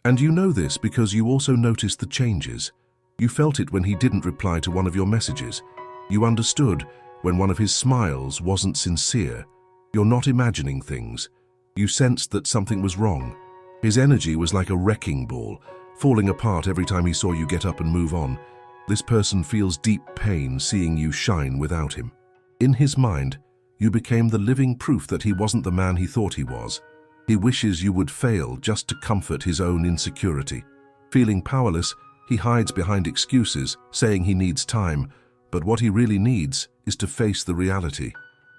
And you know this because you also noticed the changes. You felt it when he didn't reply to one of your messages. You understood when one of his smiles wasn't sincere. You're not imagining things. You sensed that something was wrong. His energy was like a wrecking ball, falling apart every time he saw you get up and move on. This person feels deep pain seeing you shine without him. In his mind, you became the living proof that he wasn't the man he thought he was. He wishes you would fail just to comfort his own insecurity. Feeling powerless, he hides behind excuses, saying he needs time, but what he really needs is to face the reality.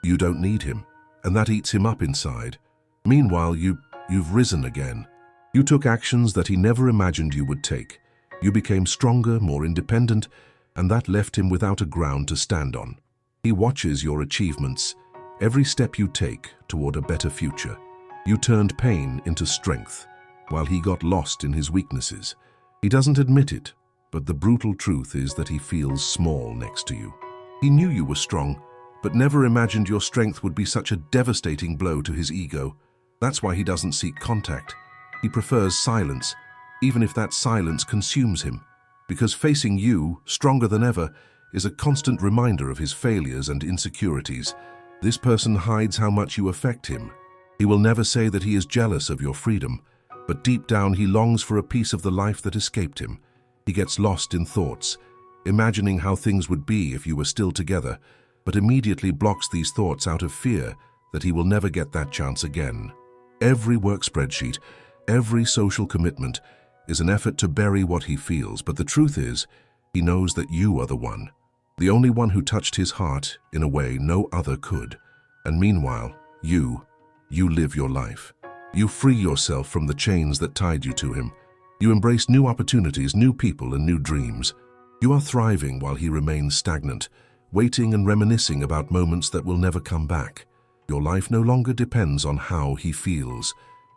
You don't need him, and that eats him up inside. Meanwhile, you've risen again. You took actions that he never imagined you would take. You became stronger, more independent, and that left him without a ground to stand on. He watches your achievements, every step you take toward a better future. You turned pain into strength, while he got lost in his weaknesses. He doesn't admit it, but the brutal truth is that he feels small next to you. He knew you were strong, but never imagined your strength would be such a devastating blow to his ego. That's why he doesn't seek contact. He prefers silence, even if that silence consumes him, because facing you, stronger than ever, is a constant reminder of his failures and insecurities. This person hides how much you affect him. He will never say that he is jealous of your freedom, but deep down he longs for a piece of the life that escaped him. He gets lost in thoughts, imagining how things would be if you were still together, but immediately blocks these thoughts out of fear that he will never get that chance again. Every work spreadsheet, every social commitment is an effort to bury what he feels, but the truth is, he knows that you are the one. The only one who touched his heart in a way no other could. And meanwhile, you live your life. You free yourself from the chains that tied you to him. You embrace new opportunities, new people, and new dreams. You are thriving while he remains stagnant, waiting and reminiscing about moments that will never come back. Your life no longer depends on how he feels.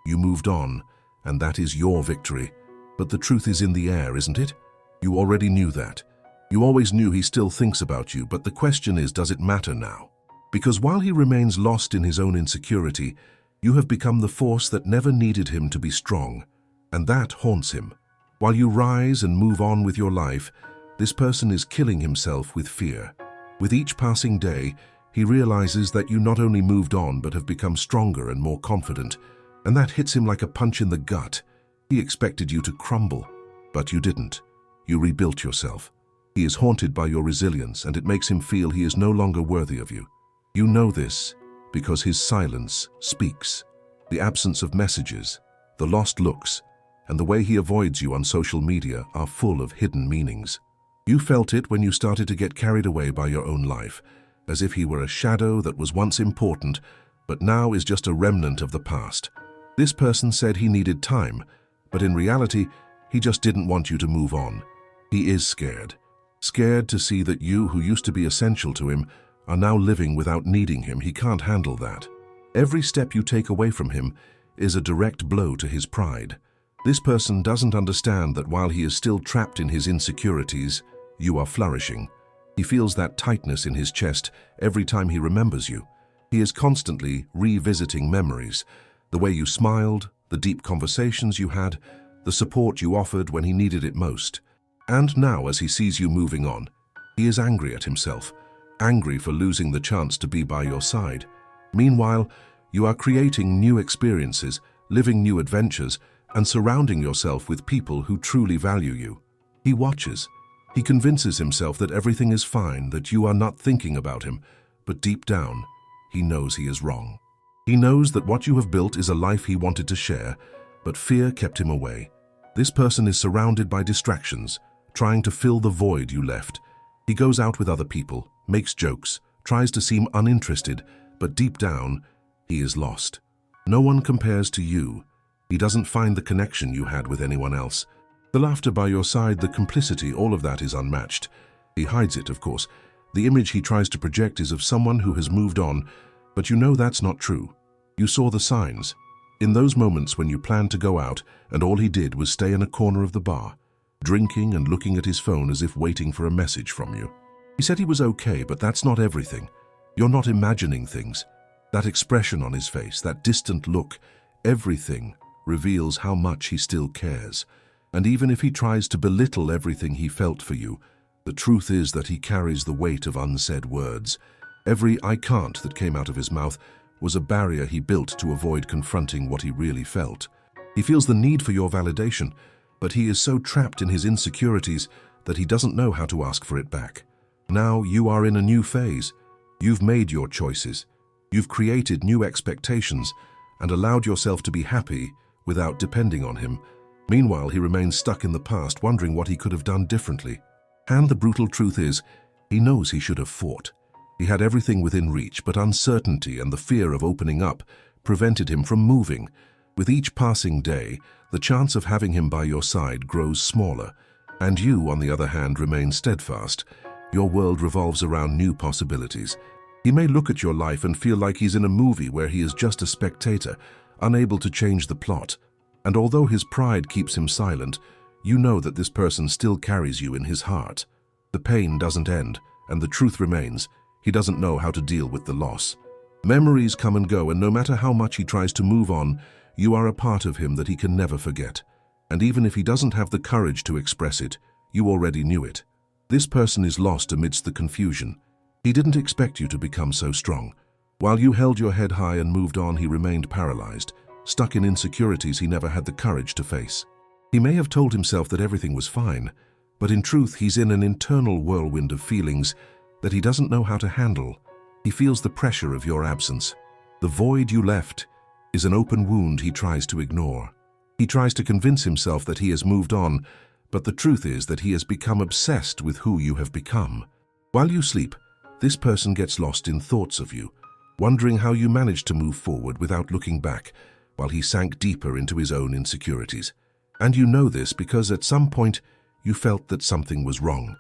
You moved on, and that is your victory. But the truth is in the air, isn't it? You already knew that. You always knew he still thinks about you, but the question is, does it matter now? Because while he remains lost in his own insecurity, you have become the force that never needed him to be strong, and that haunts him. While you rise and move on with your life, this person is killing himself with fear. With each passing day, he realizes that you not only moved on but have become stronger and more confident, and that hits him like a punch in the gut. He expected you to crumble, but you didn't. You rebuilt yourself. He is haunted by your resilience, and it makes him feel he is no longer worthy of you. You know this because his silence speaks. The absence of messages, the lost looks, and the way he avoids you on social media are full of hidden meanings. You felt it when you started to get carried away by your own life, as if he were a shadow that was once important, but now is just a remnant of the past. This person said he needed time, but in reality, he just didn't want you to move on. He is scared. Scared to see that you, who used to be essential to him, are now living without needing him. He can't handle that. Every step you take away from him is a direct blow to his pride. This person doesn't understand that while he is still trapped in his insecurities, you are flourishing. He feels that tightness in his chest every time he remembers you. He is constantly revisiting memories, the way you smiled, the deep conversations you had, the support you offered when he needed it most. And now, as he sees you moving on, he is angry at himself, angry for losing the chance to be by your side. Meanwhile, you are creating new experiences, living new adventures, and surrounding yourself with people who truly value you. He watches. He convinces himself that everything is fine, that you are not thinking about him, but deep down, he knows he is wrong. He knows that what you have built is a life he wanted to share, but fear kept him away. This person is surrounded by distractions, trying to fill the void you left. He goes out with other people, makes jokes, tries to seem uninterested, but deep down, he is lost. No one compares to you. He doesn't find the connection you had with anyone else. The laughter by your side, the complicity, all of that is unmatched. He hides it, of course. The image he tries to project is of someone who has moved on, but you know that's not true. You saw the signs. In those moments when you planned to go out and all he did was stay in a corner of the bar, drinking and looking at his phone as if waiting for a message from you. He said he was okay, but that's not everything. You're not imagining things. That expression on his face, that distant look, everything reveals how much he still cares. And even if he tries to belittle everything he felt for you, the truth is that he carries the weight of unsaid words. Every "I can't" that came out of his mouth was a barrier he built to avoid confronting what he really felt. He feels the need for your validation, but he is so trapped in his insecurities that he doesn't know how to ask for it back. Now you are in a new phase. You've made your choices. You've created new expectations and allowed yourself to be happy without depending on him. Meanwhile, he remains stuck in the past, wondering what he could have done differently. And the brutal truth is, he knows he should have fought. He had everything within reach, but uncertainty and the fear of opening up prevented him from moving. With each passing day, the chance of having him by your side grows smaller, and you, on the other hand, remain steadfast. Your world revolves around new possibilities. He may look at your life and feel like he's in a movie where he is just a spectator, unable to change the plot. And although his pride keeps him silent, you know that this person still carries you in his heart. The pain doesn't end, and the truth remains. He doesn't know how to deal with the loss. Memories come and go, and no matter how much he tries to move on, you are a part of him that he can never forget. And even if he doesn't have the courage to express it, you already knew it. This person is lost amidst the confusion. He didn't expect you to become so strong. While you held your head high and moved on, he remained paralyzed, stuck in insecurities he never had the courage to face. He may have told himself that everything was fine, but in truth he's in an internal whirlwind of feelings that he doesn't know how to handle. He feels the pressure of your absence. The void you left is an open wound he tries to ignore. He tries to convince himself that he has moved on, but the truth is that he has become obsessed with who you have become. While you sleep, this person gets lost in thoughts of you, wondering how you managed to move forward without looking back, while he sank deeper into his own insecurities. And you know this because at some point you felt that something was wrong.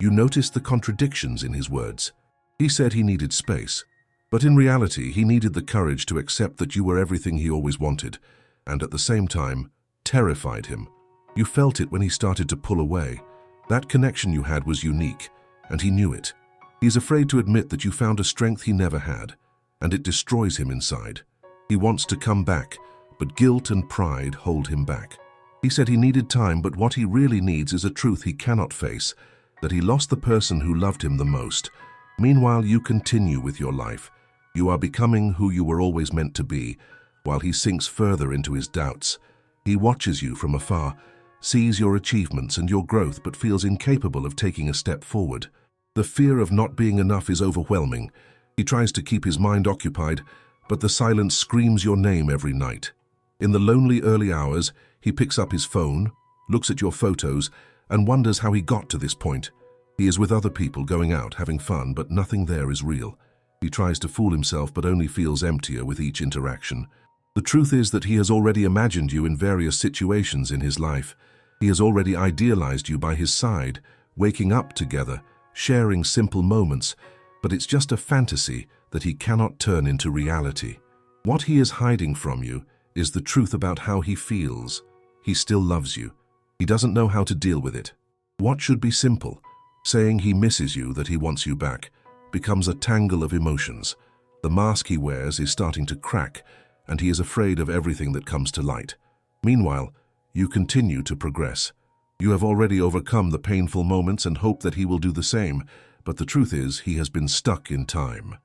You noticed the contradictions in his words. He said he needed space, but in reality he needed the courage to accept that you were everything he always wanted, and at the same time terrified him. You felt it when he started to pull away. That connection you had was unique, and he knew it. He's afraid to admit that you found a strength he never had, and it destroys him inside. He wants to come back, but guilt and pride hold him back. He said he needed time, but what he really needs is a truth he cannot face, that he lost the person who loved him the most. Meanwhile, you continue with your life. You are becoming who you were always meant to be, while he sinks further into his doubts. He watches you from afar, sees your achievements and your growth, but feels incapable of taking a step forward. The fear of not being enough is overwhelming. He tries to keep his mind occupied, but the silence screams your name every night. In the lonely early hours, he picks up his phone, looks at your photos, and wonders how he got to this point. He is with other people, going out, having fun, but nothing there is real. He tries to fool himself, but only feels emptier with each interaction. The truth is that he has already imagined you in various situations in his life. He has already idealized you by his side, waking up together, sharing simple moments, but it's just a fantasy that he cannot turn into reality. What he is hiding from you is the truth about how he feels. He still loves you. He doesn't know how to deal with it. What should be simple, saying he misses you, that he wants you back, becomes a tangle of emotions. The mask he wears is starting to crack, and he is afraid of everything that comes to light. Meanwhile, you continue to progress. You have already overcome the painful moments and hope that he will do the same, but the truth is he has been stuck in time.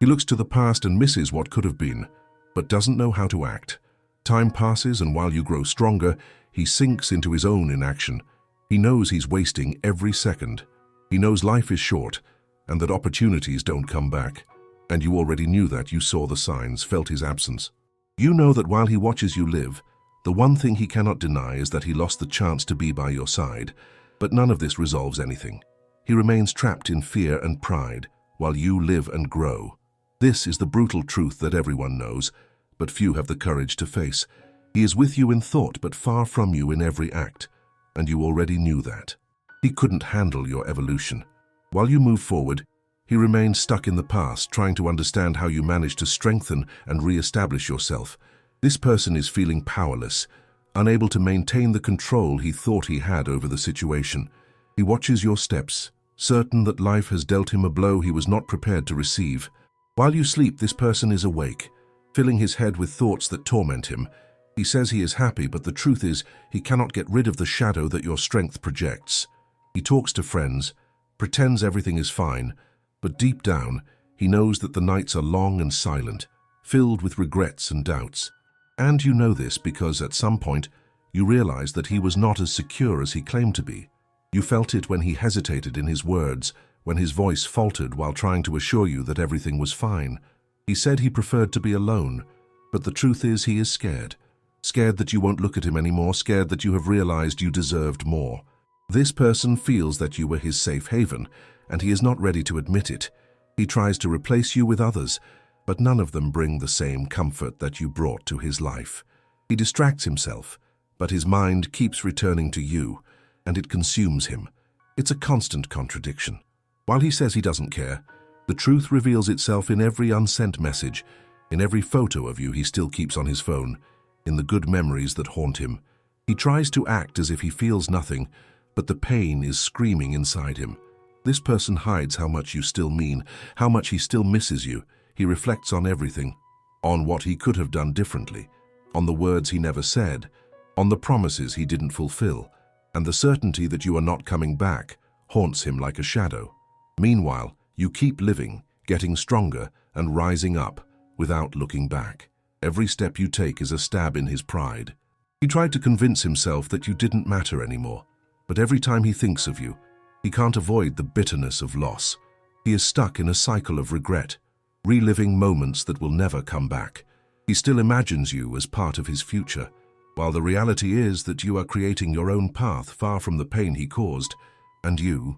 He looks to the past and misses what could have been, but doesn't know how to act. Time passes, and while you grow stronger, he sinks into his own inaction. He knows he's wasting every second. He knows life is short, and that opportunities don't come back. And you already knew that. You saw the signs, felt his absence. You know that while he watches you live, the one thing he cannot deny is that he lost the chance to be by your side. But none of this resolves anything. He remains trapped in fear and pride, while you live and grow. This is the brutal truth that everyone knows, but few have the courage to face. He is with you in thought, but far from you in every act, and you already knew that. He couldn't handle your evolution. While you move forward, he remains stuck in the past, trying to understand how you managed to strengthen and re-establish yourself. This person is feeling powerless, unable to maintain the control he thought he had over the situation. He watches your steps, certain that life has dealt him a blow he was not prepared to receive. While you sleep, this person is awake, filling his head with thoughts that torment him. He says he is happy, but the truth is he cannot get rid of the shadow that your strength projects. He talks to friends, pretends everything is fine, but deep down, he knows that the nights are long and silent, filled with regrets and doubts. And you know this because at some point, you realize that he was not as secure as he claimed to be. You felt it when he hesitated in his words, when his voice faltered while trying to assure you that everything was fine. He said he preferred to be alone, but the truth is he is scared. Scared that you won't look at him anymore, scared that you have realized you deserved more. This person feels that you were his safe haven, and he is not ready to admit it. He tries to replace you with others, but none of them bring the same comfort that you brought to his life. He distracts himself, but his mind keeps returning to you, and it consumes him. It's a constant contradiction. While he says he doesn't care, the truth reveals itself in every unsent message, in every photo of you he still keeps on his phone, in the good memories that haunt him. He tries to act as if he feels nothing, but the pain is screaming inside him. This person hides how much you still mean, how much he still misses you. He reflects on everything, on what he could have done differently, on the words he never said, on the promises he didn't fulfill, and the certainty that you are not coming back haunts him like a shadow. Meanwhile, you keep living, getting stronger, and rising up without looking back. Every step you take is a stab in his pride. He tried to convince himself that you didn't matter anymore, but every time he thinks of you, he can't avoid the bitterness of loss. He is stuck in a cycle of regret, reliving moments that will never come back. He still imagines you as part of his future, while the reality is that you are creating your own path far from the pain he caused. And you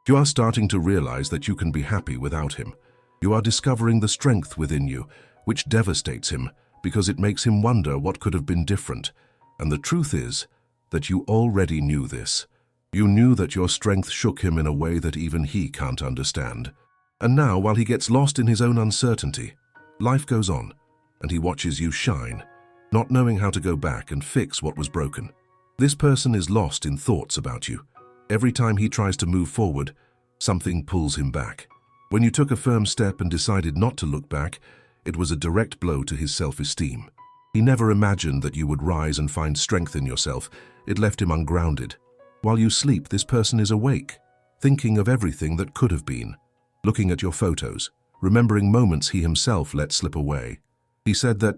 are starting to realize that you can be happy without him. You are discovering the strength within you, which devastates him because it makes him wonder what could have been different. And the truth is that you already knew this. You knew that your strength shook him in a way that even he can't understand. And now, while he gets lost in his own uncertainty, life goes on, and he watches you shine, not knowing how to go back and fix what was broken. This person is lost in thoughts about you. Every time he tries to move forward, something pulls him back. When you took a firm step and decided not to look back, it was a direct blow to his self-esteem. He never imagined that you would rise and find strength in yourself. It left him ungrounded. While you sleep, this person is awake, thinking of everything that could have been, looking at your photos, remembering moments he himself let slip away. He said that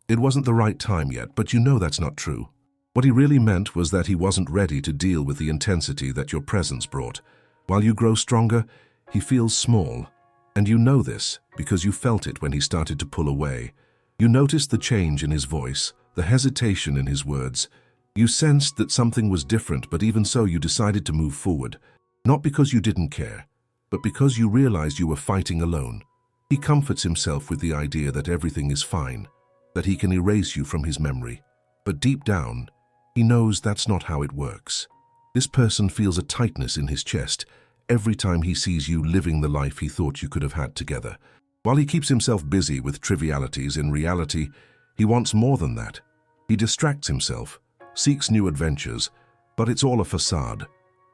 it wasn't the right time yet, but you know that's not true. What he really meant was that he wasn't ready to deal with the intensity that your presence brought. While you grow stronger, he feels small. And you know this because you felt it when he started to pull away. You noticed the change in his voice, the hesitation in his words. You sensed that something was different, but even so you decided to move forward. Not because you didn't care, but because you realized you were fighting alone. He comforts himself with the idea that everything is fine, that he can erase you from his memory. But deep down, he knows that's not how it works. This person feels a tightness in his chest every time he sees you living the life he thought you could have had together. While he keeps himself busy with trivialities, in reality, he wants more than that. He distracts himself, seeks new adventures, but it's all a facade.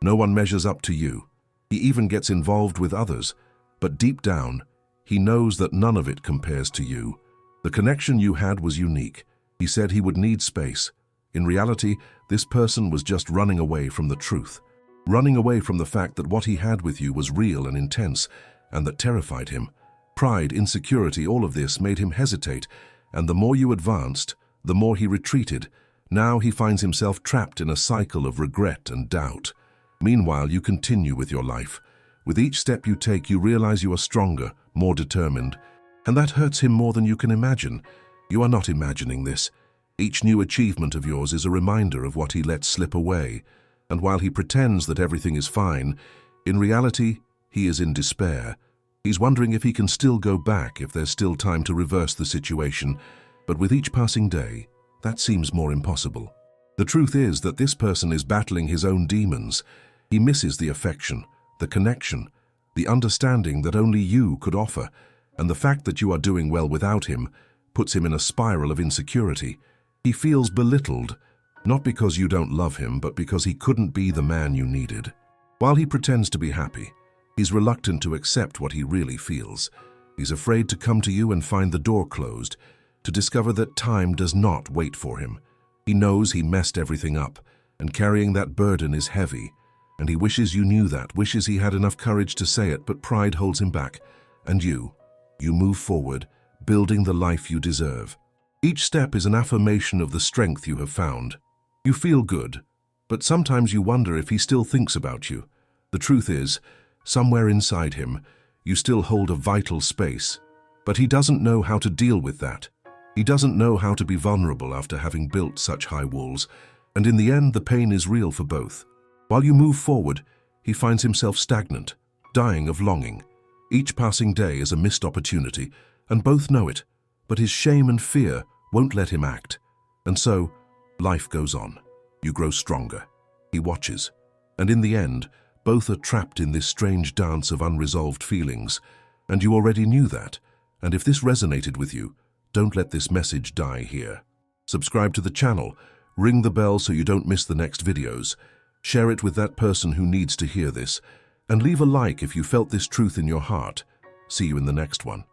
No one measures up to you. He even gets involved with others, but deep down, he knows that none of it compares to you. The connection you had was unique. He said he would need space. In reality, this person was just running away from the truth. Running away from the fact that what he had with you was real and intense, and that terrified him. Pride, insecurity, all of this made him hesitate, and the more you advanced, the more he retreated. Now he finds himself trapped in a cycle of regret and doubt. Meanwhile, you continue with your life. With each step you take, you realize you are stronger, more determined, and that hurts him more than you can imagine. You are not imagining this. Each new achievement of yours is a reminder of what he let slip away. And while he pretends that everything is fine, in reality, he is in despair. He's wondering if he can still go back, if there's still time to reverse the situation. But with each passing day, that seems more impossible. The truth is that this person is battling his own demons. He misses the affection, the connection, the understanding that only you could offer, and the fact that you are doing well without him puts him in a spiral of insecurity. He feels belittled, not because you don't love him, but because he couldn't be the man you needed. While he pretends to be happy, he's reluctant to accept what he really feels. He's afraid to come to you and find the door closed, to discover that time does not wait for him. He knows he messed everything up, and carrying that burden is heavy, and he wishes you knew that, wishes he had enough courage to say it, but pride holds him back. And you move forward, building the life you deserve. Each step is an affirmation of the strength you have found. You feel good, but sometimes you wonder if he still thinks about you. The truth is, somewhere inside him, you still hold a vital space, but he doesn't know how to deal with that. He doesn't know how to be vulnerable after having built such high walls, and in the end the pain is real for both. While you move forward, he finds himself stagnant, dying of longing. Each passing day is a missed opportunity, and both know it, but his shame and fear won't let him act. And so, life goes on. You grow stronger. He watches. And in the end, both are trapped in this strange dance of unresolved feelings. And you already knew that. And if this resonated with you, don't let this message die here. Subscribe to the channel, ring the bell so you don't miss the next videos, share it with that person who needs to hear this, and leave a like if you felt this truth in your heart. See you in the next one.